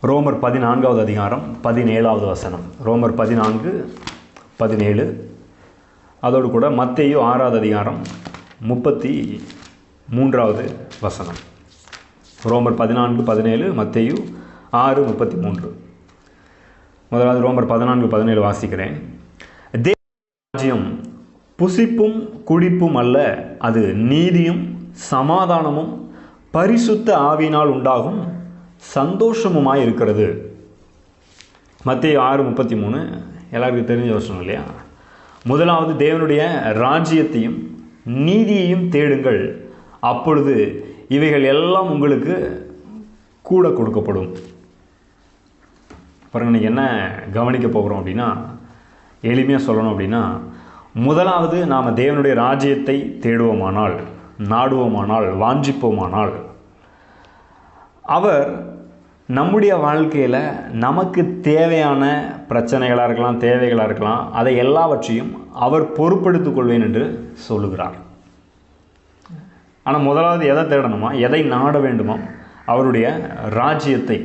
ரோமர் 14வது அதிகாரம் 17வது வசனம். ரோமர் 14:17. அதோடு கூட மத்தேயு 6வது அதிகாரம் 33வது வசனம். ரோமர் 14:17, மத்தேயு 6:33. முதலாவது ரோமர் 14:17 வாசிக்கிறேன். ராஜ்யம் புசிப்பும் குடிப்பும் அல்ல, அது நீதியும் சமாதானமும் பரிசுத்த ஆவியினால் உண்டாகும் சந்தோஷமுமாய் இருக்கிறது. மத்தேயு 6:33 எல்லாருக்கும் தெரிஞ்ச வசனம் இல்லையா? முதலாவது தேவனுடைய ராஜ்யத்தையும் நீதியையும் தேடுங்கள், அப்பொழுது இவைகள் எல்லாம் உங்களுக்கு கூட கொடுக்கப்படும். பாருங்க, இன்றைக்கி என்ன கவனிக்க போகிறோம் அப்படின்னா, எளிமையாக சொல்லணும் அப்படின்னா, முதலாவது நாம் தேவனுடைய ராஜ்யத்தை தேடுவோமானால், நாடுவோமானால், வாஞ்சிப்போமானால், அவர் நம்முடைய வாழ்க்கையில் நமக்கு தேவையான பிரச்சனைகளாக இருக்கலாம், தேவைகளாக இருக்கலாம், அதை எல்லாவற்றையும் அவர் பொறுப்பெடுத்துக் கொள்வேன் என்று சொல்லுகிறார். ஆனால் முதலாவது எதை தேடணுமா, எதை நாட வேண்டுமா? அவருடைய ராஜ்யத்தை.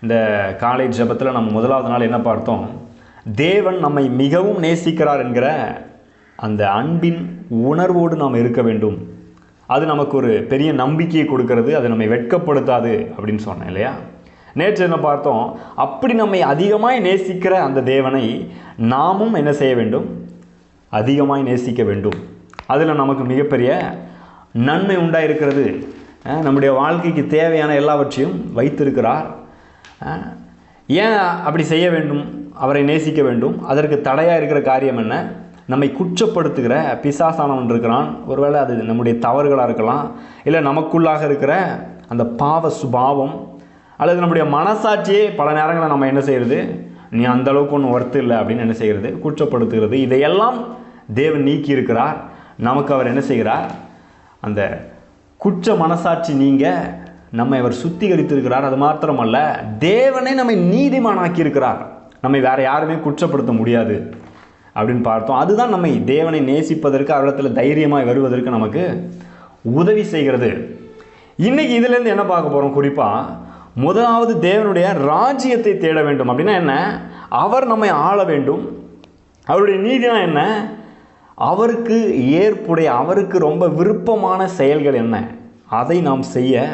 இந்த காலேஜ் ஜெபத்தில் நம்ம முதலாவது நாள் என்ன பார்த்தோம்? தேவன் நம்மை மிகவும் நேசிக்கிறார் என்கிற அந்த அன்பின் உணர்வோடு நாம் இருக்க வேண்டும். அது நமக்கு ஒரு பெரிய நம்பிக்கையை கொடுக்கறது, அது நம்மை வெட்கப்படுத்தாது அப்படின்னு சொன்னேன் இல்லையா? நேற்று என்ன பார்த்தோம்? அப்படி நம்மை அதிகமாய் நேசிக்கிற அந்த தேவனை நாமும் என்ன செய்ய வேண்டும்? அதிகமாய் நேசிக்க வேண்டும். அதில் நமக்கு மிகப்பெரிய நன்மை உண்டாயிருக்கிறது. நம்முடைய வாழ்க்கைக்கு தேவையான எல்லாவற்றையும் வைத்திருக்கிறார். ஏன் அப்படி செய்ய வேண்டும்? அவரை நேசிக்க வேண்டும். அதற்கு தடையாக இருக்கிற காரியம் என்ன? நம்மை குற்றப்படுத்துகிற பிசாசானவன் இருக்கிறான். ஒருவேளை அது நம்முடைய தவறுகளாக இருக்கலாம், இல்லை நமக்குள்ளாக இருக்கிற அந்த பாவ சுபாவம், அல்லது நம்முடைய மனசாட்சியே பல நேரங்களில் நம்ம என்ன செய்கிறது? நீ அந்தளவுக்கு ஒன்றும் ஒர்த்து இல்லை அப்படின்னு என்ன செய்கிறது? குற்றப்படுத்துகிறது. இதையெல்லாம் தேவன் நீக்கி இருக்கிறார். நமக்கு அவர் என்ன செய்கிறார்? அந்த குற்ற மனசாட்சி நீங்க நம்மை அவர் சுத்திகரித்திருக்கிறார். அது மாத்திரமல்ல, தேவனே நம்மை நீதிமானாக்கி இருக்கிறார். நம்மை வேறு யாருமே குற்றப்படுத்த முடியாது அப்படின்னு பார்த்தோம். அதுதான் நம்மை தேவனை நேசிப்பதற்கு, அவரிடத்தில் தைரியமாக வருவதற்கு நமக்கு உதவி செய்கிறது. இன்றைக்கி இதிலேருந்து என்ன பார்க்க போகிறோம்? குறிப்பாக முதலாவது தேவனுடைய ராஜ்யத்தை தேட வேண்டும். அப்படின்னா என்ன? அவர் நம்மை ஆள வேண்டும். அவருடைய நீதினா என்ன? அவருக்கு ஏற்புடைய, அவருக்கு ரொம்ப விருப்பமான செயல்கள் என்ன, அதை நாம் செய்ய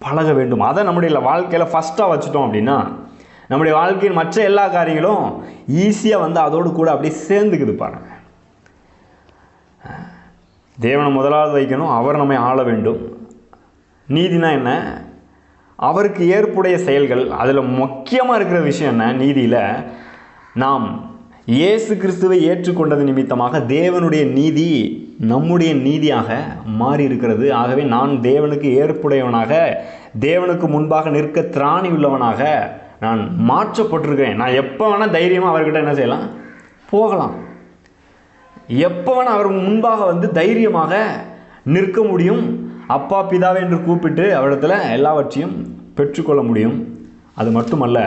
பழக வேண்டும். அதை நம்முடைய வாழ்க்கையில் ஃபஸ்ட்டாக வச்சுட்டோம் அப்படின்னா, நம்முடைய வாழ்க்கையின் மற்ற எல்லா காரியங்களும் ஈஸியாக வந்து அதோடு கூட அப்படியே சேர்ந்துக்குது. பாருங்க, தேவனை முதலாவது வைக்கணும். அவர் நம்மை ஆள வேண்டும். நீதினா என்ன? அவருக்கு ஏற்புடைய செயல்கள். அதில் முக்கியமாக இருக்கிற விஷயம் என்ன? நீதியில் நாம் இயேசு கிறிஸ்துவை ஏற்றுக்கொண்டது நிமித்தமாக தேவனுடைய நீதி நம்முடைய நீதியாக மாறி இருக்கிறது. ஆகவே நான் தேவனுக்கு ஏற்புடையவனாக, தேவனுக்கு முன்பாக நிற்க திராணி உள்ளவனாக நான் மாற்றப்பட்டிருக்கிறேன். நான் எப்போ வேணால் தைரியமாக அவர்கிட்ட என்ன செய்யலாம்? போகலாம். எப்போ வேணால் அவர் முன்பாக வந்து தைரியமாக நிற்க முடியும். அப்பா பிதாவே என்று கூப்பிட்டு அவரிடத்தில் எல்லாவற்றையும் பெற்றுக்கொள்ள முடியும். அது மட்டுமல்ல,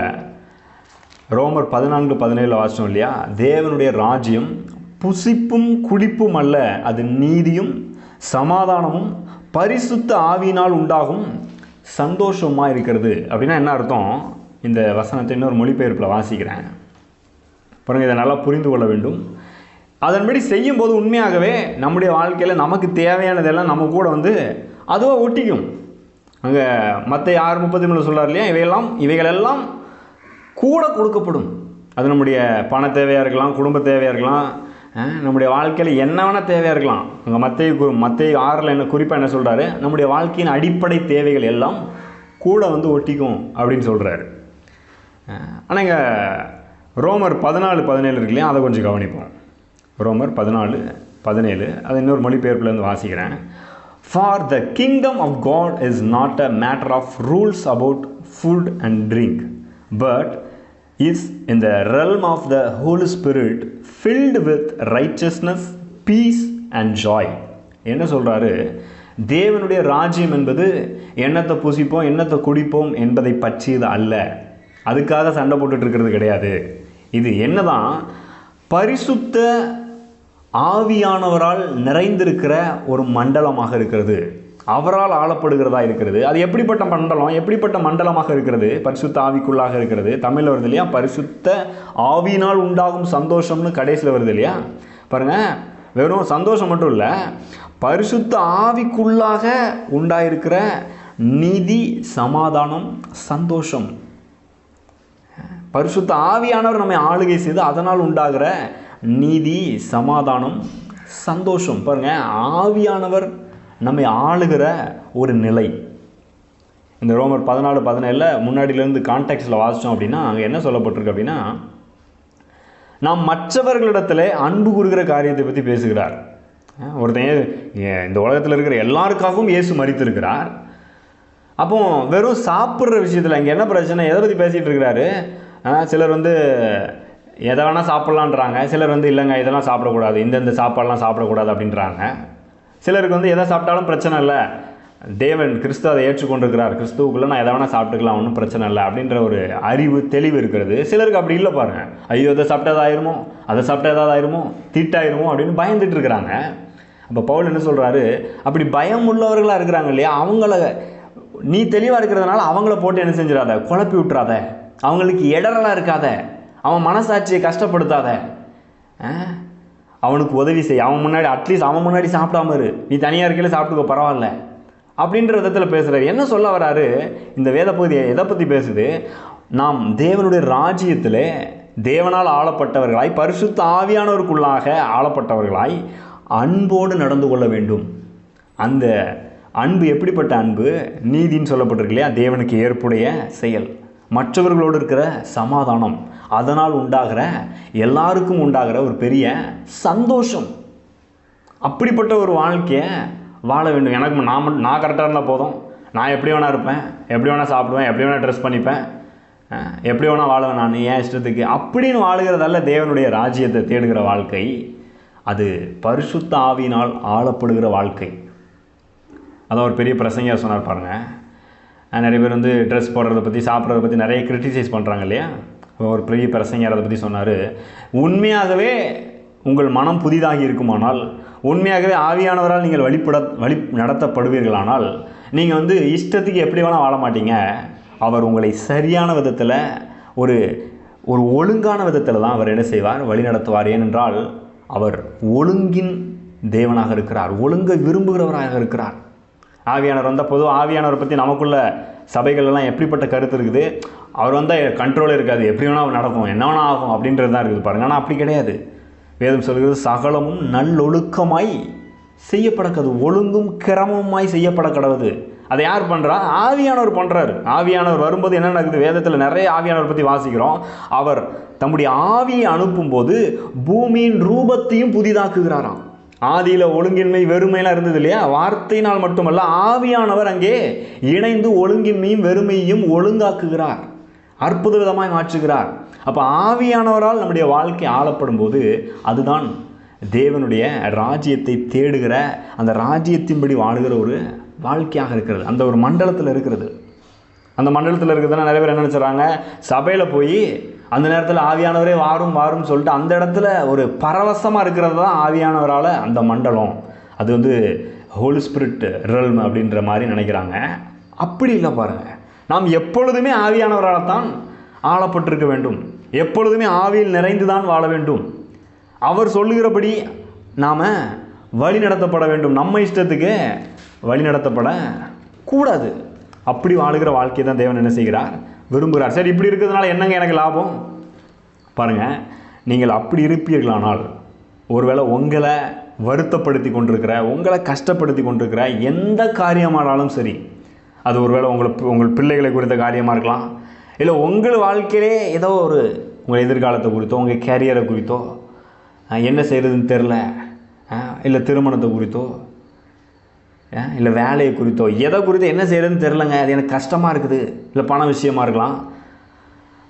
ரோமர் 14:17 வாசனம் இல்லையா? தேவனுடைய ராஜ்யம் புசிப்பும் குடிப்பும் அல்ல, அது நீதியும் சமாதானமும் பரிசுத்த ஆவியினால் உண்டாகும் சந்தோஷமாக இருக்கிறது. அப்படின்னா என்ன அர்த்தம்? இந்த வசனத்தை இன்னொரு மொழிபெயர்ப்பில் வாசிக்கிறேன் பாருங்கள். இதை நல்லா புரிந்து கொள்ள வேண்டும். அதன்படி செய்யும்போது உண்மையாகவே நம்முடைய வாழ்க்கையில் நமக்கு தேவையானதெல்லாம் நம்ம கூட வந்து அதுவாக ஒட்டிக்கும். அங்கே மத்தேயு 6:33 சொல்கிறார் இல்லையா? இவைகளெல்லாம் கூட கொடுக்கப்படும். அது நம்முடைய பண தேவையாக இருக்கலாம், குடும்ப தேவையாக இருக்கலாம், நம்முடைய வாழ்க்கையில் என்ன வேணால் தேவையாக இருக்கலாம். அங்கே மத்தேயு 6 என்ன குறிப்பாக என்ன சொல்கிறாரு? நம்முடைய வாழ்க்கையின் அடிப்படை தேவைகள் எல்லாம் கூட வந்து ஒட்டிக்கும் அப்படின்னு சொல்கிறாரு. ஆனால் இங்கே ரோமர் 14:17 இருக்கு இல்லையா? அதை கொஞ்சம் கவனிப்போம். ரோமர் 14:17 அதை இன்னொரு மொழிபெயர்ப்புலேருந்து வாசிக்கிறேன். For the kingdom of God is not a matter of rules about food and drink, but is in the realm of the Holy Spirit, filled with righteousness, peace and joy. என்ன சொல்கிறாரு? தேவனுடைய ராஜ்யம் என்பது எண்ணத்தை புசிப்போம், எண்ணத்தை குடிப்போம் என்பதை பற்றியது அல்ல. அதுக்காக சண்டை போட்டுட்டு இருக்கிறது கிடையாது. இது என்னதான்? பரிசுத்த ஆவியானவரால் நிறைந்திருக்கிற ஒரு மண்டலமாக இருக்கிறது. அவரால் ஆளப்படுகிறதா இருக்கிறது. அது எப்படிப்பட்ட மண்டலம், எப்படிப்பட்ட மண்டலமாக இருக்கிறது? பரிசுத்த ஆவிக்குள்ளாக இருக்கிறது. தமிழில் வருது இல்லையா, பரிசுத்த ஆவியினால் உண்டாகும் சந்தோஷம்னு கடைசியில் வருது இல்லையா. பாருங்கள், வெறும் சந்தோஷம் மட்டும் இல்லை, பரிசுத்த ஆவிக்குள்ளாக உண்டாயிருக்கிற நீதி, சமாதானம், சந்தோஷம். பரிசுத்த ஆவியானவர் நம்மை ஆளுகை செய்து அதனால் உண்டாகிற நீதி, சமாதானம், சந்தோஷம். பாருங்கள், ஆவியானவர் நம்மை ஆளுகிற ஒரு நிலை. இந்த ரோமர் 14:17 முன்னாடியிலேருந்து கான்டெக்ஸ்டில் வாசித்தோம் அப்படின்னா அங்கே என்ன சொல்லப்பட்டிருக்கு அப்படின்னா, நாம் மற்றவர்களிடத்தில் அன்பு கூறுகிற காரியத்தை பற்றி பேசுகிறார். ஒருத்தன் இந்த உலகத்தில் இருக்கிற எல்லாருக்காகவும் இயேசு மரித்திருக்கிறார். அப்போ வெறும் சாப்பிட்ற விஷயத்தில் இங்கே என்ன பிரச்சனை, எதை பற்றி பேசிகிட்டு இருக்கிறாரு? சிலர் எதை வேணால் சாப்பிட்லான்றாங்க, சிலர் இல்லைங்க இதெல்லாம் சாப்பிடக்கூடாது, இந்தந்த சாப்பாடெலாம் சாப்பிடக்கூடாது அப்படின்றாங்க. சிலருக்கு எதை சாப்பிட்டாலும் பிரச்சனை இல்லை, தேவன் கிறிஸ்து அதை ஏற்றுக்கொண்டிருக்கிறார், கிறிஸ்துவுக்குள்ளே நான் எதை வேணால் சாப்பிட்டுக்கலாம், ஒன்றும் பிரச்சனை இல்லை அப்படின்ற ஒரு அறிவு, தெளிவு இருக்கிறது. சிலருக்கு அப்படி இல்லை. பாருங்கள், ஐயோ இதை சாப்பிட்டா ஏதாயிருமோ, அதை சாப்பிட்டா ஏதாவது ஆயிருமோ, தீட்டாயிருமோ அப்படின்னு பயந்துட்டு இருக்கிறாங்க. அப்போ பவுல் என்ன சொல்கிறாரு, அப்படி பயம் உள்ளவர்களாக இருக்கிறாங்க இல்லையா, அவங்கள நீ தெளிவாக இருக்கிறதுனால அவங்கள போட்டு என்ன செஞ்சிடாத, குழப்பி விட்டுறாத, அவங்களுக்கு இடரலாக இருக்காத, அவன் மனசாட்சியை கஷ்டப்படுத்தாத, அவனுக்கு உதவி செய். அவன் முன்னாடி அட்லீஸ்ட் அவன் முன்னாடி சாப்பிடாம இரு, நீ தனியாக இருக்கையில் சாப்பிட்டுக்கோ பரவாயில்ல அப்படின்ற விதத்தில் பேசுகிறார். என்ன சொல்ல வராரு இந்த வேத பகுதியை, எதை பற்றி பேசுது? நாம் தேவனுடைய ராஜ்யத்தில் தேவனால் ஆளப்பட்டவர்களாய், பரிசுத்த ஆவியானவருக்குள்ளாக ஆளப்பட்டவர்களாய் அன்போடு நடந்து கொள்ள வேண்டும். அந்த அன்பு எப்படிப்பட்ட அன்பு? நீதின்னு சொல்லப்பட்டிருக்கு இல்லையா, தேவனுக்கு ஏற்புடைய செயல், மற்றவர்களோடு இருக்கிற சமாதானம், அதனால் உண்டாகிற எல்லாருக்கும் உண்டாகிற ஒரு பெரிய சந்தோஷம். அப்படிப்பட்ட ஒரு வாழ்க்கையை வாழ வேண்டும். எனக்கு நான் கரெக்டாக இருந்தால் போதும், நான் எப்படி வேணால் இருப்பேன், எப்படி வேணால் சாப்பிடுவேன், எப்படி வேணால் ட்ரெஸ் பண்ணிப்பேன், எப்படி வேணால் வாழுவேன் நான் என் இஷ்டத்துக்கு அப்படின்னு வாழுகிறதல்ல தேவனுடைய ராஜ்யத்தை தேடுகிற வாழ்க்கை. அது பரிசுத்த ஆவியினால் ஆளப்படுகிற வாழ்க்கை. அதான் ஒரு பெரிய பிரசங்கியார் சொன்னார் பாருங்கள். நிறைய பேர் ட்ரெஸ் போடுறதை பற்றி, சாப்பிட்றத பற்றி நிறைய கிரிட்டிசைஸ் பண்ணுறாங்க இல்லையா. ஒரு பெரிய பிரசங்கியார் அதை பற்றி சொன்னார், உண்மையாகவே உங்கள் மனம் புதிதாகி இருக்குமானால், உண்மையாகவே ஆவியானவரால் நீங்கள் வழி நடத்தப்படுவீர்களானால், நீங்கள் இஷ்டத்துக்கு எப்படி வேணால் வாழ மாட்டீங்க. அவர் உங்களை சரியான விதத்தில், ஒரு ஒழுங்கான விதத்தில் தான் அவர் என்ன செய்வார், வழி நடத்துவார். ஏனென்றால் அவர் ஒழுங்கின் தேவனாக இருக்கிறார், ஒழுங்கை விரும்புகிறவராக இருக்கிறார். ஆவியானவர் பொதுவாக ஆவியானவரை பற்றி நமக்குள்ள சபைகள்லாம் எப்படிப்பட்ட கருத்து இருக்குது, அவர் கண்ட்ரோலே இருக்காது, எப்படி வேணால் நடக்கும், என்ன வேணால் ஆகும் அப்படின்றது தான் இருக்குது பாருங்கள். ஆனால் அப்படி கிடையாது. வேதம் சொல்கிறது சகலமும் நல்லொழுக்கமாய் செய்யப்படக்கது, ஒழுங்கும் கிரமமாய் செய்யப்பட கடவுது. அதை யார் பண்ணுறா? ஆவியானவர் பண்ணுறாரு. ஆவியானவர் வரும்போது என்ன நடக்குது? வேதத்தில் நிறைய ஆவியானவர் பற்றி வாசிக்கிறோம். அவர் தம்முடைய ஆவியை அனுப்பும்போது பூமியின் ரூபத்தையும் புதிதாக்குகிறாராம். ஆதியில் ஒழுங்கின்மை, வெறுமையெல்லாம் இருந்தது இல்லையா, வார்த்தையினால் மட்டுமல்ல, ஆவியானவர் அங்கே இணைந்து ஒழுங்கின்மையும் வெறுமையும் ஒழுங்காக்குகிறார், அற்புத விதமாய் மாற்றுகிறார். அப்போ ஆவியானவரால் நம்முடைய வாழ்க்கை ஆளப்படும் போது அதுதான் தேவனுடைய ராஜ்யத்தை தேடுகிற, அந்த ராஜ்யத்தின்படி வாழுகிற ஒரு வாழ்க்கையாக இருக்கிறது. அந்த ஒரு மண்டலத்தில் இருக்கிறது. அந்த மண்டலத்தில் இருக்கிறதுனா நிறைய பேர் என்ன நினச்சிடறாங்க, சபையில் போய் அந்த நேரத்தில் ஆவியானவரே வாரும் வாரும் சொல்லிட்டு அந்த இடத்துல ஒரு பரவசமாக இருக்கிறது தான் ஆவியானவரால் அந்த மண்டலம், அது ஹோலி ஸ்பிரிட் ரெல்ம் அப்படின்ற மாதிரி நினைக்கிறாங்க. அப்படி இல்லை பாருங்கள். நாம் எப்பொழுதுமே ஆவியானவரால் தான் ஆளப்பட்டிருக்க வேண்டும், எப்பொழுதுமே ஆவியில் நிறைந்து தான் வாழ வேண்டும். அவர் சொல்லுகிறபடி நாம் வழி நடத்தப்பட வேண்டும், நம்ம இஷ்டத்துக்கு வழி நடத்தப்பட கூடாது. அப்படி வாழுகிற வாழ்க்கையை தான் தேவன் என்ன செய்கிறார், விரும்புகிறார். சரி, இப்படி இருக்கிறதுனால என்னங்க எனக்கு லாபம்? பாருங்கள், நீங்கள் அப்படி இருப்பீர்களானால், ஒருவேளை உங்களை வருத்தப்படுத்தி கொண்டிருக்கிற, உங்களை கஷ்டப்படுத்தி கொண்டிருக்கிற எந்த காரியமானாலும் சரி, அது ஒருவேளை உங்கள் பிள்ளைகளை குறித்த காரியமாக இருக்கலாம், இல்லை உங்கள் வாழ்க்கையிலே ஏதோ உங்கள் எதிர்காலத்தை குறித்தோ, உங்கள் கேரியரை குறித்தோ, என்ன செய்கிறதுன்னு தெரில, இல்லை திருமணத்தை குறித்தோ, இல்லை வேலையை குறித்தோ, எதை குறித்தோ என்ன செய்கிறதுன்னு தெரிலங்க, அது எனக்கு கஷ்டமாக இருக்குது, இல்லை பண விஷயமாக இருக்கலாம்.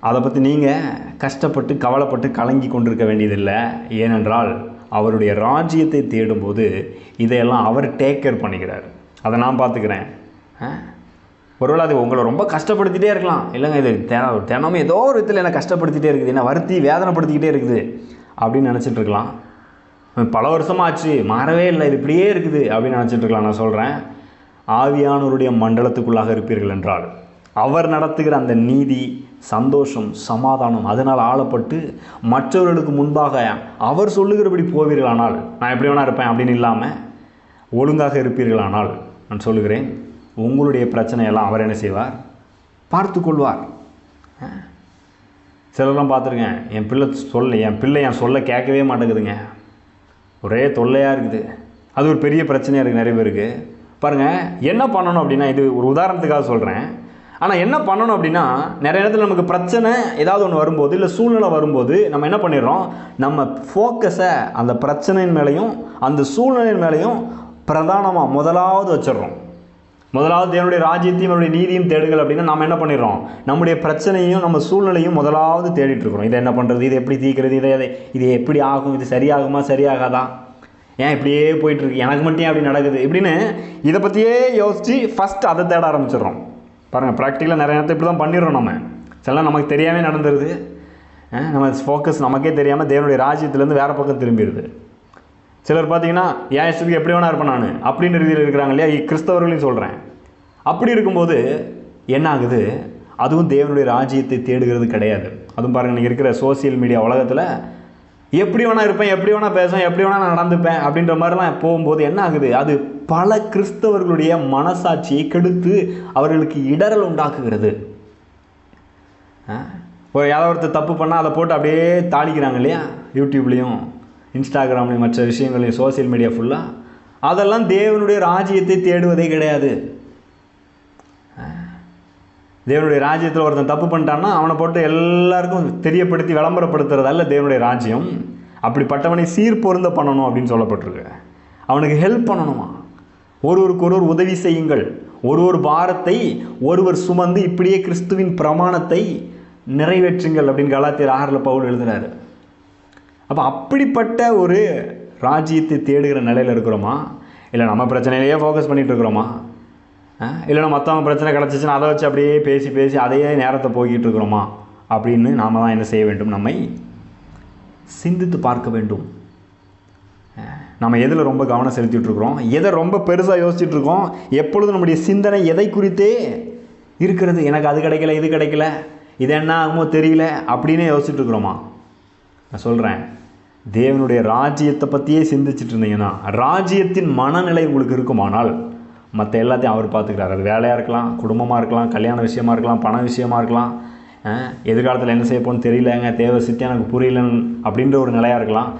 அதை பற்றி நீங்கள் கஷ்டப்பட்டு கவலைப்பட்டு கலங்கி கொண்டிருக்க வேண்டியதில்லை. ஏனென்றால் அவருடைய ராஜ்யத்தை தேடும்போது இதையெல்லாம் அவர் டேக் கேர் பண்ணிக்கிறார். அதை நான் பார்த்துக்கிறேன். ஒருவேளை அது உங்களை ரொம்ப கஷ்டப்படுத்திகிட்டே இருக்கலாம், இல்லைங்க இது தினமும் ஏதோ ஒரு விதத்தில் என்னை கஷ்டப்படுத்திகிட்டே இருக்குது, என்னை வருத்தி வேதனைப்படுத்திக்கிட்டே இருக்குது அப்படின்னு நினச்சிட்டு இருக்கலாம். பல வருஷமாச்சு மாறவே இல்லை, இது இப்படியே இருக்குது அப்படின்னு நினச்சிட்டு இருக்கலாம். நான் சொல்கிறேன், ஆவியானவருடைய மண்டலத்துக்குள்ளாக இருப்பீர்கள் என்றால், அவர் நடத்துகிற அந்த நீதி, சந்தோஷம், சமாதானம் அதனால் ஆளப்பட்டு மற்றவர்களுக்கு முன்பாக அவர் சொல்லுகிறபடி போவீர்களானால், நான் எப்படி வேணா இருப்பேன் அப்படின்னு இல்லாமல் ஒழுங்காக இருப்பீர்களானால், நான் சொல்லுகிறேன், உங்களுடைய பிரச்சனையெல்லாம் அவர் என்ன செய்வார்? பார்த்து கொள்வார். சிலர்லாம் பார்த்துருக்கேன், என் பிள்ளை என் சொல்ல கேட்கவே மாட்டேங்குதுங்க, ஒரே தொல்லையாக இருக்குது. அது ஒரு பெரிய பிரச்சனையாக இருக்குது நிறைய பேருக்கு. பாருங்கள், என்ன பண்ணணும் அப்படின்னா, இது ஒரு உதாரணத்துக்காக சொல்கிறேன். ஆனால் என்ன பண்ணணும் அப்படின்னா, நிறைய இடத்துல நமக்கு பிரச்சனை ஏதாவது ஒன்று வரும்போது, இல்லை சூழ்நிலை வரும்போது நம்ம என்ன பண்ணிடுறோம், நம்ம ஃபோக்கஸை அந்த பிரச்சனையின் மேலேயும் அந்த சூழ்நிலையின் மேலேயும் பிரதானமாக முதலாவது வச்சிடுறோம். முதலாவது தேவனுடைய ராஜ்யத்தையும் அவருடைய நீதியும் தேடுங்கள் அப்படின்னா நம்ம என்ன பண்ணிடுறோம், நம்முடைய பிரச்சனையும் நம்ம சூழ்நிலையும் முதலாவது தேடிட்டு இருக்கிறோம். இதை என்ன பண்ணுறது, இதை எப்படி தீர்க்கிறது, இது எப்படி ஆகும், இது சரியாகுமா சரியாகாதா, ஏன் இப்படியே போயிட்டுருக்கு, எனக்கு மட்டும் அப்படி நடக்குது இப்படின்னு இதை பற்றியே யோசித்து ஃபஸ்ட்டு அதை தேட ஆரம்பிச்சிடுறோம். பாருங்கள், ப்ராக்டிக்கலாக நிறைய நேரத்தை இப்படி தான் பண்ணிடுறோம். நம்ம சில நமக்கு தெரியாமல் நடந்துருது. நம்ம ஃபோக்கஸ் நமக்கே தெரியாமல் தேவனுடைய ராஜ்யத்துலேருந்து வேறு பக்கம் திரும்பிடுது. சிலர் பார்த்தீங்கன்னா, ஏன் இஷ்டத்துக்கு எப்படி வேணா இருப்பேன் நான் அப்படின்ற ரீதியில் இருக்கிறாங்க இல்லையா, கிறிஸ்தவர்களையும் சொல்கிறேன். அப்படி இருக்கும்போது என்ன ஆகுது, அதுவும் தேவனுடைய ராஜ்யத்தை தேடுகிறது கிடையாது. அதுவும் பாருங்கள், நீங்கள் இருக்கிற சோசியல் மீடியா உலகத்தில் எப்படி வேணா இருப்பேன், எப்படி வேணா பேசுவேன், எப்படி வேணா நான் நடந்துப்பேன் அப்படின்ற மாதிரிலாம் போகும்போது என்ன ஆகுது, அது பல கிறிஸ்தவர்களுடைய மனசாட்சியை கெடுத்து அவர்களுக்கு இடரல் உண்டாக்குகிறது. யாராவது ஒருத்தர் தப்பு பண்ணால் அதை போட்டு அப்படியே தாளிக்கிறாங்க இல்லையா, யூடியூப்லேயும் இன்ஸ்டாகிராம்லேயும் மற்ற விஷயங்களையும் சோசியல் மீடியா ஃபுல்லாக. அதெல்லாம் தேவனுடைய ராஜ்யத்தை தேடுவதே கிடையாது. தேவனுடைய ராஜ்யத்தில் ஒருத்தன் தப்பு பண்ணிட்டான்னா அவனை போட்டு எல்லாருக்கும் தெரியப்படுத்தி விளம்பரப்படுத்துறதல்ல தேவனுடைய ராஜ்யம். அப்படிப்பட்டவனை சீர்பொருந்த பண்ணணும் அப்படின்னு சொல்லப்பட்டிருக்கு. அவனுக்கு ஹெல்ப் பண்ணணுமா, ஒருவருக்கு ஒருவர் உதவி செய்யுங்கள், ஒரு பாரத்தை ஒருவர் சுமந்து இப்படியே கிறிஸ்துவின் பிரமாணத்தை நிறைவேற்றுங்கள் அப்படின்னு கலாத்தியர் 6 பவுல் எழுதுகிறாரு. அப்போ அப்படிப்பட்ட ஒரு ராஜ்யத்தை தேடுகிற நிலையில் இருக்கிறோமா, இல்லை நம்ம பிரச்சனையிலேயே ஃபோக்கஸ் பண்ணிகிட்டு இருக்கிறோமா, இல்லைனா மற்றவங்க பிரச்சனை கிடச்சிச்சின்னா அதை வச்சு அப்படியே பேசி பேசி அதையே நேரத்தை போய்கிட்டு இருக்கிறோமா அப்படின்னு நாம் தான் என்ன செய்ய வேண்டும், நம்மை சிந்தித்து பார்க்க வேண்டும். நம்ம எதில் ரொம்ப கவனம் செலுத்திட்டுருக்குறோம், எதை ரொம்ப பெருசாக யோசிச்சுட்ருக்கோம், எப்பொழுதும் நம்முடைய சிந்தனை எதை குறித்தே இருக்கிறது. எனக்கு அது கிடைக்கல, இது கிடைக்கல, இது என்ன ஆகுமோ தெரியல அப்படின்னு யோசிச்சுட்ருக்குறோமா? நான் சொல்கிறேன், தேவனுடைய ராஜ்யத்தை பற்றியே சிந்திச்சுட்டு இருந்தீங்கன்னா, ராஜ்யத்தின் மனநிலை உங்களுக்கு இருக்குமானால் மற்ற எல்லாத்தையும் அவர் பார்த்துக்கிறார். அது வேலையாக இருக்கலாம், குடும்பமாக இருக்கலாம், கல்யாண விஷயமா இருக்கலாம், பண விஷயமா இருக்கலாம், எதிர்காலத்தில் என்ன செய்ய போகணும்னு தெரியலங்க, தேவை சித்தி எனக்கு புரியலன்னு அப்படின்ற ஒரு நிலையாக இருக்கலாம்.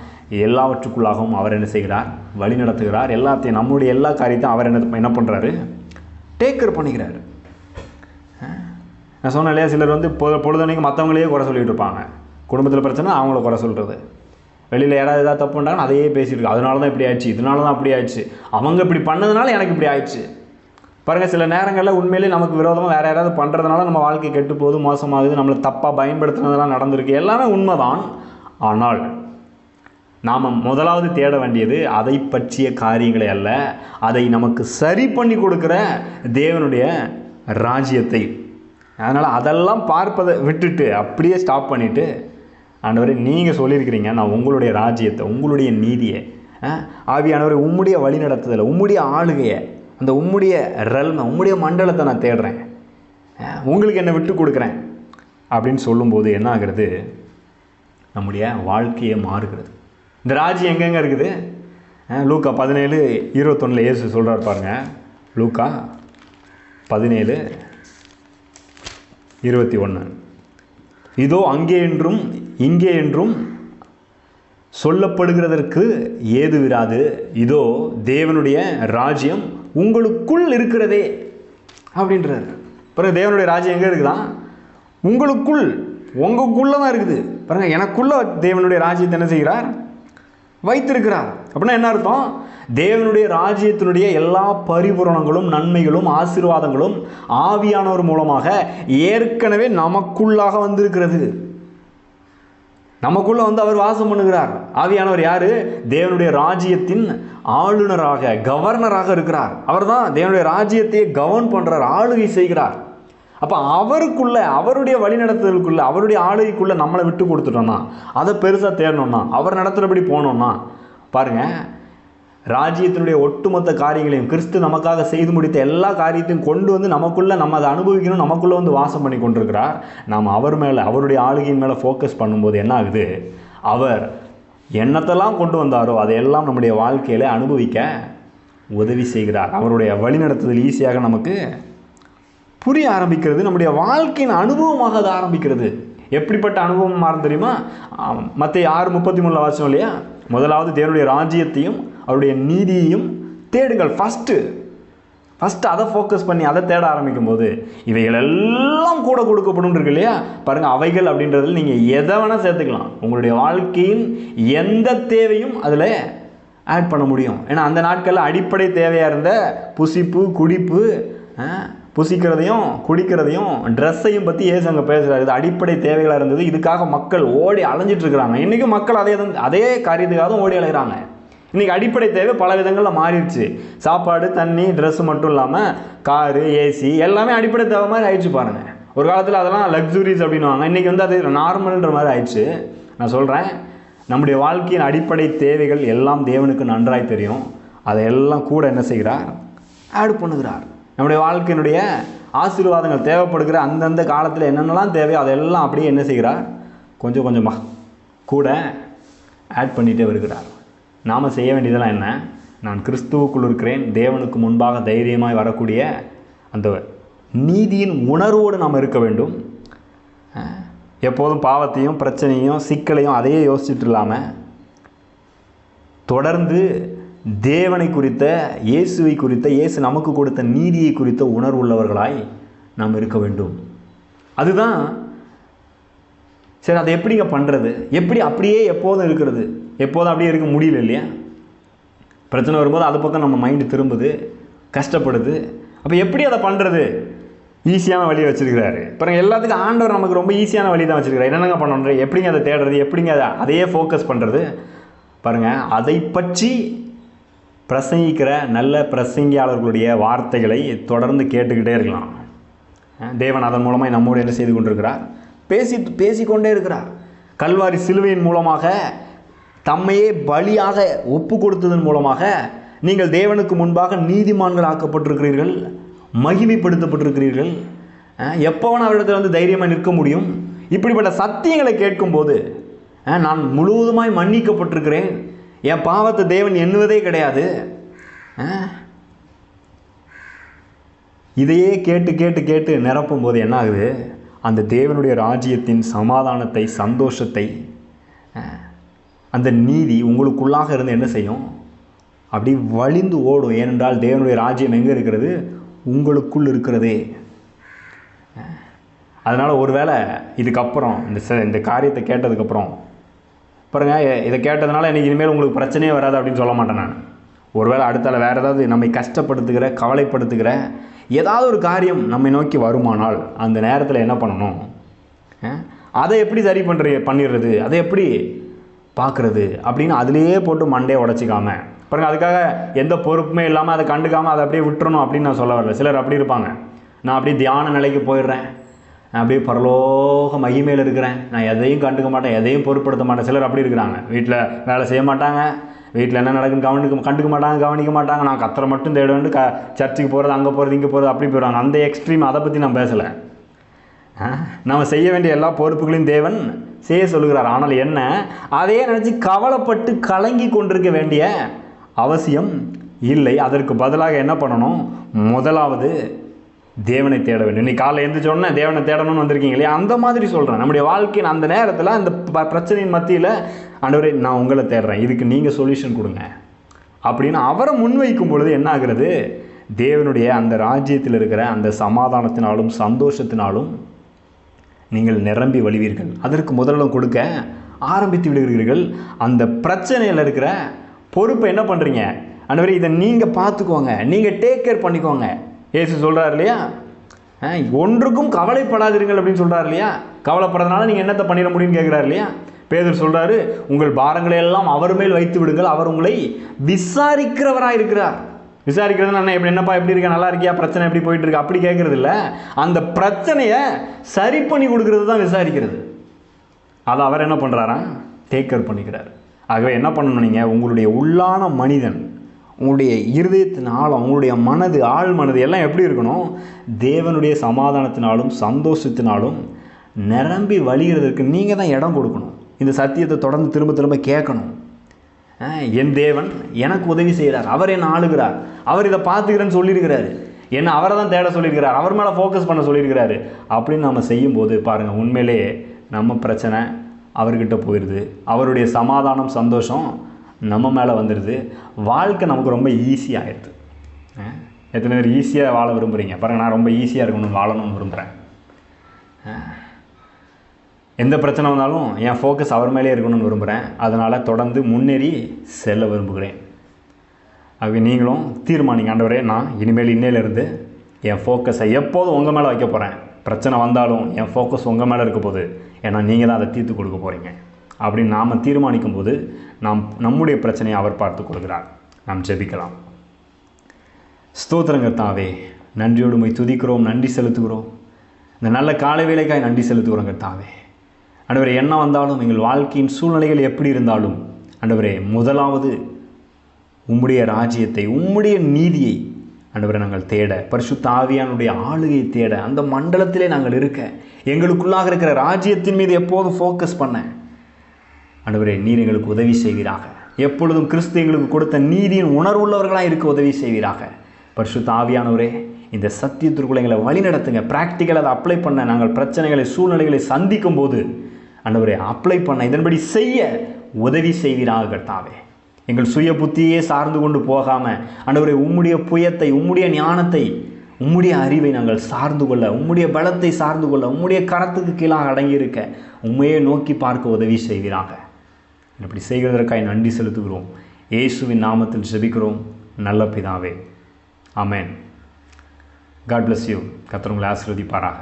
எல்லாவற்றுக்குள்ளாகவும் அவர் என்ன செய்கிறார், வழி நடத்துகிறார். எல்லாத்தையும் நம்முடைய எல்லா காரியத்தையும் அவர் என்ன பண்ணுறாரு, டேக்கர் பண்ணிக்கிறார். நான் சொன்னேன் இல்லையா, சிலர் வந்து பொழுதுனைக்கு மற்றவங்களையே குறை சொல்லிகிட்டு இருப்பாங்க. குடும்பத்தில் பிரச்சனை அவங்கள குறை சொல்கிறது, வெளியில் யாராவது ஏதாவது தப்பு பண்ணுறாங்கன்னு அதையே பேசிட்டு, அதனால தான் இப்படி ஆயிடுச்சு, இதனால தான் அப்படி ஆயிடுச்சு, அவங்க இப்படி பண்ணதுனால எனக்கு இப்படி ஆயிடுச்சு. பாருங்கள், சில நேரங்களில் உண்மையிலே நமக்கு விரோதமாக வேறு யாராவது பண்ணுறதுனால நம்ம வாழ்க்கை கெட்டு போகுது, மோசமாகுது, நம்மளை தப்பாக பயன்படுத்துனதெல்லாம் நடந்திருக்கு, எல்லாமே உண்மைதான். ஆனால் நாம் முதலாவது தேட வேண்டியது அதை பற்றிய காரியங்களை அல்ல, அதை நமக்கு சரி பண்ணி கொடுக்குற தேவனுடைய ராஜ்யத்தை. அதனால் அதெல்லாம் பார்ப்பதை விட்டுட்டு அப்படியே ஸ்டாப் பண்ணிவிட்டு, ஆண்டவரே நீங்கள் சொல்லியிருக்கிறீங்க, நான் உங்களுடைய ராஜ்யத்தை, உங்களுடைய நீதியை, ஆவியானவரை உம்முடைய வழி நடத்துதலை, உம்முடைய ஆளுகையை, அந்த உம்முடைய ரல்மை, உம்முடைய மண்டலத்தை நான் தேடுறேன், உங்களுக்கு என்னை விட்டு கொடுக்குறேன் அப்படின்னு சொல்லும்போது என்ன ஆகிறது, நம்முடைய வாழ்க்கையை மாறுகிறது. இந்த ராஜ்யம் எங்கெங்கே இருக்குது? லூக்கா 17:21 இயேசு சொல்கிறார் பாருங்க. லூக்கா 17:21, இதோ அங்கே என்றும் இங்கே என்றும் சொல்லப்படுகிறதற்கு ஏதுவிராது, இதோ தேவனுடைய ராஜ்யம் உங்களுக்குள் இருக்கிறதே அப்படின்றார். பாருங்கள், தேவனுடைய ராஜ்யம் எங்கே இருக்குதான்? உங்களுக்குள், உங்களுக்குள்ளே தான் இருக்குது. பாருங்கள், எனக்குள்ள தேவனுடைய ராஜ்யத்தை என்ன செய்கிறார், வைத்திருக்கிறார். அப்படின்னா என்ன அர்த்தம்? தேவனுடைய ராஜ்யத்தினுடைய எல்லா பரிபூரணங்களும் நன்மைகளும் ஆசீர்வாதங்களும் ஆவியானவர் மூலமாக ஏற்கனவே நமக்குள்ளாக வந்திருக்கிறது. நமக்குள்ள வந்து அவர் வாசம் பண்ணுகிறார். ஆவியானவர் யாரு? தேவனுடைய ராஜ்யத்தின் ஆளுநராக, கவர்னராக இருக்கிறார். அவர் தான் தேவனுடைய ராஜ்யத்தையே கவர்ன் பண்றார், ஆளுகை செய்கிறார். அப்போ அவருக்குள்ள, அவருடைய வழிநடத்துதலுக்குள்ள, அவருடைய ஆளுகைக்குள்ள நம்மளை விட்டு கொடுத்துட்டோம்னா, அதை பெருசாக தேடணும்னா, அவர் நடத்துகிறபடி போனோம்னா, பாருங்க, ராஜ்யத்தினுடைய ஒட்டுமொத்த காரியங்களையும் கிறிஸ்து நமக்காக செய்து முடித்த எல்லா காரியத்தையும் கொண்டு வந்து நமக்குள்ளே நம்ம அதை அனுபவிக்கணும், நமக்குள்ளே வந்து வாசம் பண்ணி கொண்டிருக்கிறார். நாம் அவர் மேலே, அவருடைய ஆளுகையின் மேலே ஃபோக்கஸ் பண்ணும்போது என்ன ஆகுது, அவர் என்னத்தெல்லாம் கொண்டு வந்தாரோ அதையெல்லாம் நம்முடைய வாழ்க்கையில் அனுபவிக்க உதவி செய்கிறார். அவருடைய வழிநடத்துதல் ஈஸியாக நமக்கு புரிய ஆரம்பிக்கிறது. நம்முடைய வாழ்க்கையின் அனுபவமாக அது ஆரம்பிக்கிறது. எப்படிப்பட்ட அனுபவம் மாறும் தெரியுமா? மத்தேயு 6:33 வாசம் இல்லையா? முதலாவது தேவனுடைய ராஜ்யத்தையும் அவருடைய நீதியையும் தேடுங்கள். ஃபஸ்ட்டு அதை ஃபோக்கஸ் பண்ணி அதை தேட ஆரம்பிக்கும் போது இவைகள் எல்லாம் கூட கொடுக்கப்படும் இருக்கு இல்லையா? பாருங்கள், அவைகள் அப்படின்றதில் நீங்கள் எதை வேணால் சேர்த்துக்கலாம். உங்களுடைய வாழ்க்கையின் எந்த தேவையும் அதில் ஆட் பண்ண முடியும். ஏன்னா அந்த நாட்களில் அடிப்படை தேவையாக இருந்த புசிப்பு, குடிப்பு, புசிக்கிறதையும் குடிக்கிறதையும் ட்ரெஸ்ஸையும் பற்றி ஏசு அங்கே பேசுகிறாரு. இது அடிப்படை தேவைகளாக இருந்தது. இதுக்காக மக்கள் ஓடி அலைஞ்சிட்டு இருக்கிறாங்க. இன்றைக்கும் மக்கள் அதே காரியத்துக்காக தான் ஓடி அலைகிறாங்க. இன்றைக்கி அடிப்படை தேவை பல விதங்களில் மாறிடுச்சு. சாப்பாடு, தண்ணி, ட்ரெஸ்ஸு மட்டும் இல்லாமல் காரு, ஏசி எல்லாமே அடிப்படை தேவை மாதிரி ஆயிடுச்சு. பாருங்கள், ஒரு காலத்தில் அதெல்லாம் லக்ஸுரிஸ் அப்படின்வாங்க. இன்றைக்கி வந்து அது நார்மல்ன்ற மாதிரி ஆயிடுச்சு. நான் சொல்கிறேன், நம்முடைய வாழ்க்கையின் அடிப்படை தேவைகள் எல்லாம் தேவனுக்கு நன்றாய் தெரியும். அதையெல்லாம் கூட என்ன செய்கிறார், ஆட் பண்ணுகிறார். நம்முடைய வாழ்க்கையினுடைய ஆசீர்வாதங்கள் தேவைப்படுகிற அந்தந்த காலத்தில் என்னென்னலாம் தேவையோ அதெல்லாம் அப்படியே என்ன செய்கிறார், கொஞ்சம் கொஞ்சமாக கூட ஆட் பண்ணிகிட்டே வருகிறார். நாம் செய்ய வேண்டியதெல்லாம் என்ன? நான் கிறிஸ்துவுக்குள் இருக்கிறேன், தேவனுக்கு முன்பாக தைரியமாய் வரக்கூடிய அந்த நீதியின் உணர்வோடு நாம் இருக்க வேண்டும். எப்போதும் பாவத்தையும் பிரச்சனையும் சிக்கலையும் அதையே யோசிச்சுட்டு இல்லாமல் தொடர்ந்து தேவனை குறித்த, இயேசுவை குறித்த, இயேசு நமக்கு கொடுத்த நீதியை குறித்த உணர்வுள்ளவர்களாய் நாம் இருக்க வேண்டும். அதுதான் சரி. அதை எப்படிங்க பண்ணுறது? எப்படி அப்படியே எப்போதும் இருக்கிறது? எப்போதும் அப்படியே இருக்க முடியல இல்லையா? பிரச்சனை வரும்போது அது பக்கம் நம்ம மைண்டு திரும்புது, கஷ்டப்படுது. அப்போ எப்படி அதை பண்ணுறது? ஈஸியான வழியை வச்சுருக்கிறாரு. பாருங்கள், எல்லாத்துக்கும் ஆண்டவர் நமக்கு ரொம்ப ஈஸியான வழி தான் வச்சுருக்கிறார். என்னங்க பண்ணணும்? எப்படிங்க அதை தேடுறது? எப்படிங்க அதையே ஃபோக்கஸ் பண்ணுறது? பாருங்கள், அதை பற்றி பிரசங்கிக்கிற நல்ல பிரசங்கியாளர்களுடைய வார்த்தைகளை தொடர்ந்து கேட்டுக்கிட்டே இருக்கலாம். தேவன் அதன் மூலமாக நம்மோடு என்ன செய்து கொண்டிருக்கிறார், பேசிக்கொண்டே இருக்கிறார். கல்வாரி சிலுவையின் மூலமாக தம்மையே பலியாக ஒப்பு கொடுத்ததன் மூலமாக நீங்கள் தேவனுக்கு முன்பாக நீதிமான்கள் ஆக்கப்பட்டிருக்கிறீர்கள், மகிமைப்படுத்தப்பட்டிருக்கிறீர்கள். எப்போவன அவரிடத்தில் வந்து தைரியமாக நிற்க முடியும்? இப்படிப்பட்ட சத்தியங்களை கேட்கும்போது நான் முழுவதுமாய் மன்னிக்கப்பட்டிருக்கிறேன், என் பாவத்தை தேவன் எண்ணுவதே கிடையாது. இதையே கேட்டு கேட்டு கேட்டு நிரப்பும் போது என்ன ஆகுது, அந்த தேவனுடைய ராஜ்யத்தின் சமாதானத்தை, சந்தோஷத்தை, அந்த நீதி உங்களுக்குள்ளாக இருந்து என்ன செய்யும், அப்படி வழிந்து ஓடும். ஏனென்றால் தேவனுடைய ராஜ்யம் எங்கே இருக்கிறது? உங்களுக்குள் இருக்கிறதே. அதனால் ஒருவேளை இதுக்கப்புறம் இந்த காரியத்தை கேட்டதுக்கப்புறம் பாருங்கள், இதை கேட்டதுனால எனக்கு இனிமேல் உங்களுக்கு பிரச்சனையே வராது அப்படின்னு சொல்ல மாட்டேன் நான். ஒருவேளை அடுத்தால வேறு ஏதாவது நம்மை கஷ்டப்படுத்துகிற, கவலைப்படுத்துகிற ஏதாவது ஒரு காரியம் நம்மை நோக்கி வருமானால் அந்த நேரத்தில் என்ன பண்ணணும்? அதை எப்படி சரி பண்ணிடுறது, அதை எப்படி பார்க்குறது அப்படின்னு அதிலேயே போட்டு மண்டையை உடச்சிக்காம பாருங்கள். அதுக்காக எந்த பொறுப்புமே இல்லாமல் அதை கண்டுக்காமல் அதை அப்படியே விட்டுறணும் அப்படின்னு நான் சொல்ல வரல. சிலர் அப்படி இருப்பாங்க, நான் அப்படியே தியான நிலைக்கு போயிடுறேன், நான் அப்படியே பரலோக மகிமையில் இருக்கிறேன், நான் எதையும் கண்டுக்க மாட்டேன், எதையும் பொருட்படுத்த மாட்டேன். சிலர் அப்படி இருக்கிறாங்க. வீட்டில் வேலை செய்ய மாட்டாங்க, வீட்டில் என்ன நடக்குன்னு கவனிக்க மாட்டாங்க. நான் கத்தரை மட்டும் தேட வேண்டும், சர்ச்சுக்கு போகிறது, அங்கே போகிறது, இங்கே போகிறது, அப்படி போயிடுவாங்க. அந்த எக்ஸ்ட்ரீம் அதை பற்றி நான் பேசலை. நம்ம செய்ய வேண்டிய எல்லா பொறுப்புகளையும் தேவன் செய்ய சொல்லுகிறார். ஆனால் என்ன, அதையே நினச்சி கவலைப்பட்டு கலங்கி கொண்டிருக்க வேண்டிய அவசியம் இல்லை. அதற்கு பதிலாக என்ன பண்ணணும்? முதலாவது தேவனை தேட வேண்டும். இன்னைக்கு காலையில் எழுந்திரிச்சோடனே தேவனை தேடணும்னு வந்திருக்கீங்க இல்லையா? அந்த மாதிரி சொல்கிறேன். நம்முடைய வாழ்க்கையின் அந்த நேரத்தில் அந்த பிரச்சனையின் மத்தியில் ஆண்டவரே நான் உங்களை தேடுறேன், இதுக்கு நீங்கள் சொல்யூஷன் கொடுங்க அப்படின்னு அவரை முன்வைக்கும் பொழுது என்ன ஆகிறது? தேவனுடைய அந்த ராஜ்யத்தில் இருக்கிற அந்த சமாதானத்தினாலும் சந்தோஷத்தினாலும் நீங்கள் நிரம்பி வழிவீர்கள். அதற்கு முதலிடம் கொடுக்க ஆரம்பித்து விடுகிறீர்கள். அந்த பிரச்சனையில் இருக்கிற பொறுப்பை என்ன பண்ணுறீங்க? ஆண்டவரே இதை நீங்கள் பார்த்துக்கோங்க, நீங்கள் டேக் கேர் பண்ணிக்கோங்க. ஏசு சொல்கிறார் இல்லையா, ஒன்றுக்கும் கவலைப்படாதீர்கள் அப்படின்னு சொல்கிறார் இல்லையா? கவலைப்படுறதுனால நீங்கள் என்னத்தை பண்ணிட முடியும்னு கேட்குறாரு இல்லையா? பேதுரு சொல்கிறாரு, உங்கள் பாரங்களை எல்லாம் அவர் மேல் வைத்து விடுங்கள், அவர் உங்களை விசாரிக்கிறவராக இருக்கிறார். விசாரிக்கிறது நான் என்னப்பா எப்படி இருக்கேன், நல்லா இருக்கியா, பிரச்சனை எப்படி போயிட்டு இருக்கு அப்படி கேட்கறது இல்லை. அந்த பிரச்சனையை சரி பண்ணி கொடுக்கறது தான் விசாரிக்கிறது. அதை அவர் என்ன பண்ணுறாரா? டேக் கேர் பண்ணிக்கிறார். ஆகவே என்ன பண்ணணும், நீங்கள் உங்களுடைய உள்ளான மனிதன் உங்களுடைய இருதயத்தின் ஆழம், உங்களுடைய மனது, ஆழ் மனது எல்லாம் எப்படி இருக்கணும்? தேவனுடைய சமாதானத்தினாலும் சந்தோஷத்தினாலும் நிரம்பி வழிகிறதுக்கு நீங்கள் தான் இடம் கொடுக்கணும். இந்த சத்தியத்தை தொடர்ந்து திரும்ப திரும்ப கேட்கணும். என் தேவன் எனக்கு உதவி செய்கிறார், அவர் என்னை ஆளுகிறார், அவர் இதை பார்த்துக்கிறேன்னு சொல்லியிருக்கிறாரு, என்னை அவரை தான் தேட சொல்லியிருக்கிறார், அவர் மேலே ஃபோக்கஸ் பண்ண சொல்லியிருக்கிறாரு அப்படின்னு நம்ம செய்யும்போது பாருங்கள், உண்மையிலே நம்ம பிரச்சனை அவர்கிட்ட போயிடுது, அவருடைய சமாதானம் சந்தோஷம் நம்ம மேலே வந்துடுது, வாழ்க்கை நமக்கு ரொம்ப ஈஸியாகிடுது. எத்தனை பேர் ஈஸியாக வாழ விரும்புகிறீங்க? பாருங்கள், நான் ரொம்ப ஈஸியாக இருக்கணும்னு வாழணும்னு விரும்புகிறேன். எந்த பிரச்சனை வந்தாலும் என் ஃபோக்கஸ் அவர் மேலே இருக்கணும்னு விரும்புகிறேன். அதனால் தொடர்ந்து முன்னேறி செல்ல விரும்புகிறேன். ஆகவே நீங்களும் தீர்மானிங்க, ஆண்டவரே நான் இனிமேல் இன்னையிலேருந்து என் ஃபோக்கஸை எப்போதும் உங்கள் மேலே வைக்க போகிறேன். பிரச்சனை வந்தாலும் என் ஃபோக்கஸ் உங்கள் மேலே இருக்க போகுது, ஏன்னா நீங்கள் தான் அதை தீர்த்து கொடுக்க போகிறீங்க அப்படின்னு நாம் தீர்மானிக்கும் போது நம்முடைய பிரச்சனையை அவர் பார்த்து கொள்கிறார். நாம் ஜெபிக்கலாம். ஸ்தோத்திரம் கர்த்தாவே, நன்றியோடு உம்மை துதிக்கிறோம், நன்றி செலுத்துகிறோம். இந்த நல்ல காலை வேளைக்காய் நன்றி செலுத்துகிறோம் கர்த்தாவே. ஆண்டவரே, என்ன வந்தாலும் எங்கள் வாழ்க்கையின் சூழ்நிலைகள் எப்படி இருந்தாலும் ஆண்டவரே, முதலாவது உம்முடைய ராஜ்யத்தை, உம்முடைய நீதியை ஆண்டவரே நாங்கள் தேட, பரிசுத்த ஆவியானுடைய ஆளுகையை தேட, அந்த மண்டலத்திலே நாங்கள் இருக்க, எங்களுக்குள்ளாக இருக்கிற ராஜ்யத்தின் மீது எப்போதும் ஃபோக்கஸ் பண்ண ஆண்டவரே நீர் எங்களுக்கு உதவி செய்வீராக. எப்பொழுதும் கிறிஸ்து எங்களுக்கு கொடுத்த நீதியின் உணர்வுள்ளவர்களாக இருக்க உதவி செய்வீராக. பரிசுத்த ஆவியானவரே, இந்த சத்தியத்திற்குள்ள எங்களை வழி நடத்துங்க. ப்ராக்டிக்கல் அதை அப்ளை பண்ண, நாங்கள் பிரச்சனைகளை சூழ்நிலைகளை சந்திக்கும் போது ஆண்டவரே அப்ளை பண்ண, இதன்படி செய்ய உதவி செய்வீராக கர்த்தாவே. எங்கள் சுய புத்தியே சார்ந்து கொண்டு போகாமல் ஆண்டவரே உம்முடைய புயத்தை, உம்முடைய ஞானத்தை, உம்முடைய அறிவை நாங்கள் சார்ந்து கொள்ள, உம்முடைய பலத்தை சார்ந்து கொள்ள, உம்முடைய கரத்துக்கு கீழாக அடங்கியிருக்க உண்மையே நோக்கி பார்க்க உதவி செய்வீராக. இப்படி செய்கிறதற்காக நன்றி செலுத்துகிறோம். இயேசுவின் நாமத்தில் ஜெபிக்கிறோம் நல்ல பிதாவே, ஆமென். God bless you. கர்த்தர் உங்களை ஆசீர்வதிப்பாராக.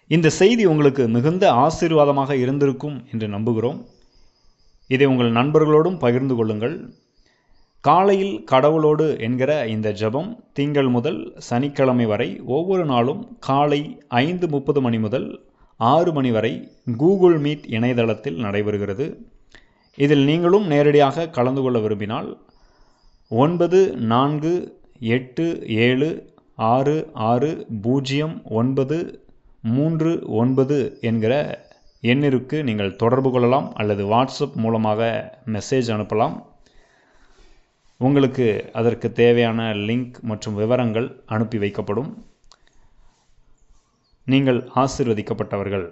இந்த செய்தி உங்களுக்கு மிகுந்த ஆசீர்வாதமாக இருந்திருக்கும் என்று நம்புகிறோம். இதை உங்கள் நண்பர்களோடும் பகிர்ந்து கொள்ளுங்கள். காலையில் கடவுளோடு என்கிற இந்த ஜெபம் திங்கள் முதல் சனிக்கிழமை வரை ஒவ்வொரு நாளும் காலை 5:30 மணி முதல் 6 மணி வரை கூகுள் மீட் இணையதளத்தில் நடைபெறுகிறது. இதில் நீங்களும் நேரடியாக கலந்து கொள்ள விரும்பினால் 9487660939 என்கிற எண்ணிற்கு நீங்கள் தொடர்பு கொள்ளலாம், அல்லது வாட்ஸ்அப் மூலமாக மெசேஜ் அனுப்பலாம். உங்களுக்கு அதற்கு தேவையான லிங்க் மற்றும் விவரங்கள் அனுப்பி வைக்கப்படும். நீங்கள் ஆசீர்வதிக்கப்பட்டவர்கள்.